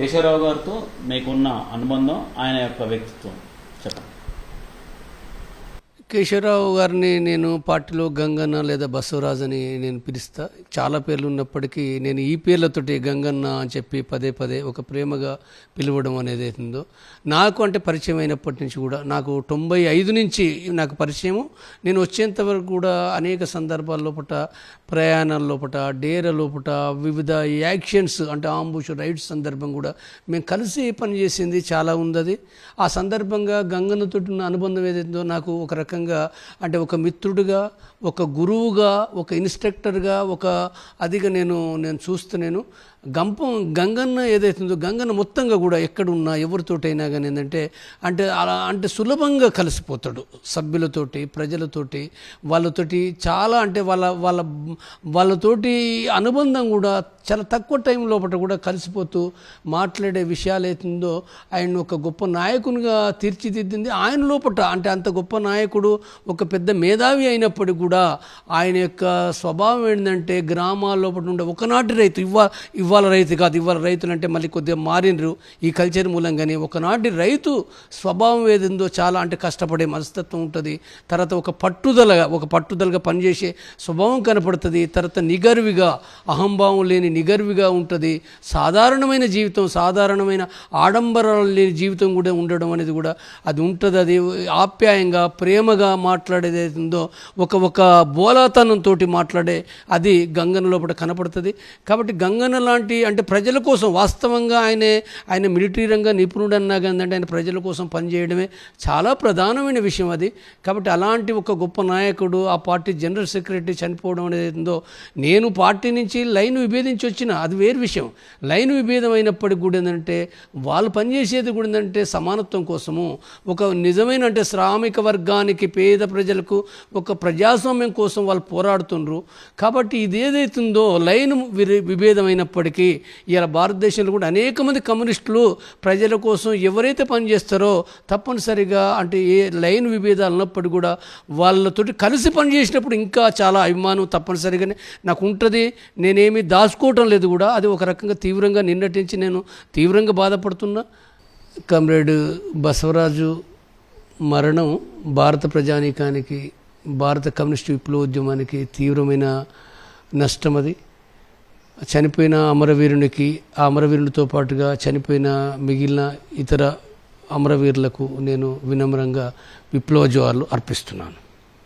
కేశవరావు గారితో మీకున్న అనుబంధం, ఆయన యొక్క వ్యక్తిత్వం చెప్పండి. కేశవరావు గారిని నేను పార్టీలో గంగన్న లేదా బసవరాజు అని నేను పిలుస్తా. చాలా పేర్లు ఉన్నప్పటికీ నేను ఈ పేర్లతోటి గంగన్న అని చెప్పి పదే పదే ఒక ప్రేమగా పిలవడం అనేది అవుతుందో, నాకు అంటే పరిచయం అయినప్పటి నుంచి కూడా నాకు 95 నుంచి నాకు పరిచయము. నేను వచ్చేంత వరకు కూడా అనేక సందర్భాల లోపల, ప్రయాణాల లోపల, డేర లోపల, వివిధ యాక్షన్స్ అంటే ఆంబుష్ రైడ్స్ సందర్భం కూడా మేము కలిసి పనిచేసింది చాలా ఉంది. ఆ సందర్భంగా గంగన్నతోటి ఉన్న అనుబంధం ఏదైతుందో నాకు ఒక రకంగా అంటే ఒక మిత్రుడిగా, ఒక గురువుగా, ఒక ఇన్స్ట్రక్టర్గా, ఒక అదిగా నేను చూస్తున్నాను. గంగన్న ఏదైతుందో గంగన్న మొత్తంగా కూడా ఎక్కడున్నా ఎవరితోటైనా కానీ ఏంటంటే అలా సులభంగా కలిసిపోతాడు సభ్యులతోటి, ప్రజలతోటి, వాళ్ళతోటి చాలా వాళ్ళతోటి అనుబంధం కూడా చాలా తక్కువ టైం లోపల కూడా కలిసిపోతూ మాట్లాడే విషయాలు అవుతుందో ఆయన ఒక గొప్ప నాయకునిగా తీర్చిదిద్దింది. ఆయన లోపల అంత గొప్ప నాయకుడు, ఒక పెద్ద మేధావి అయినప్పటికీ కూడా ఆయన యొక్క స్వభావం ఏంటంటే గ్రామాల లోపల ఉండే ఒకనాటి రైతు, ఇవాళ రైతు కాదు, ఇవాళ రైతులు అంటే మళ్ళీ కొద్దిగా మారినరు ఈ కల్చర్ మూలంగానే. ఒకనాటి రైతు స్వభావం ఏదిందో చాలా కష్టపడే మనస్తత్వం ఉంటుంది. తర్వాత ఒక పట్టుదలగా పనిచేసే స్వభావం కనపడుతుంది. తర్వాత నిగర్విగా, అహంభావం లేని నిగర్విగా ఉంటుంది. సాధారణమైన జీవితం, సాధారణమైన ఆడంబరాలు లేని జీవితం కూడా ఉండడం అనేది కూడా అది ఉంటుంది. అది ఆప్యాయంగా, ప్రేమగా మాట్లాడేది అవుతుందో ఒక బోలాతనంతో మాట్లాడే అది గంగన్న లోపల కనపడుతుంది. కాబట్టి గంగన్న లాంటి ప్రజల కోసం వాస్తవంగా ఆయన మిలిటరీ రంగ నిపుణుడు అన్నా కానీ ఆయన ప్రజల కోసం పనిచేయడమే చాలా ప్రధానమైన విషయం అది. కాబట్టి అలాంటి ఒక గొప్ప నాయకుడు, ఆ పార్టీ జనరల్ సెక్రటరీ చనిపోవడం అనేది ఉందో, నేను పార్టీ నుంచి లైన్ విభేదించి వచ్చిన అది వేరు విషయం. లైన్ విభేదం అయినప్పటికీ కూడా ఏంటంటే వాళ్ళు పనిచేసేది కూడా ఏంటంటే సమానత్వం కోసము, ఒక నిజమైన శ్రామిక వర్గానికి, పేద ప్రజలకు ఒక ప్రజాస్వామ్యం కోసం వాళ్ళు పోరాడుతుండ్రు. కాబట్టి ఇది ఏదైతుందో లైన్ విభేదం అయినప్పటికీ ఇలా భారతదేశంలో కూడా అనేక మంది కమ్యూనిస్టులు ప్రజల కోసం ఎవరైతే పనిచేస్తారో తప్పనిసరిగా ఏ లైన్ విభేదాలు ఉన్నప్పటికీ కూడా వాళ్ళతోటి కలిసి పనిచేసినప్పుడు ఇంకా చాలా అభిమానం తప్పనిసరిగానే నాకు ఉంటుంది. నేనేమి దాచుకోవటం లేదు కూడా. అది ఒక రకంగా తీవ్రంగా నిన్నటించి నేను తీవ్రంగా బాధపడుతున్నా. కామ్రేడ్ బసవరాజు మరణం భారత ప్రజానీకానికి, భారత కమ్యూనిస్టు విప్లవోద్యమానికి తీవ్రమైన నష్టం. అది చనిపోయిన అమరవీరునికి, ఆ అమరవీరునితో పాటుగా చనిపోయిన మిగిలిన ఇతర అమరవీరులకు నేను వినమ్రంగా విప్లవ జోహార్లు అర్పిస్తున్నాను.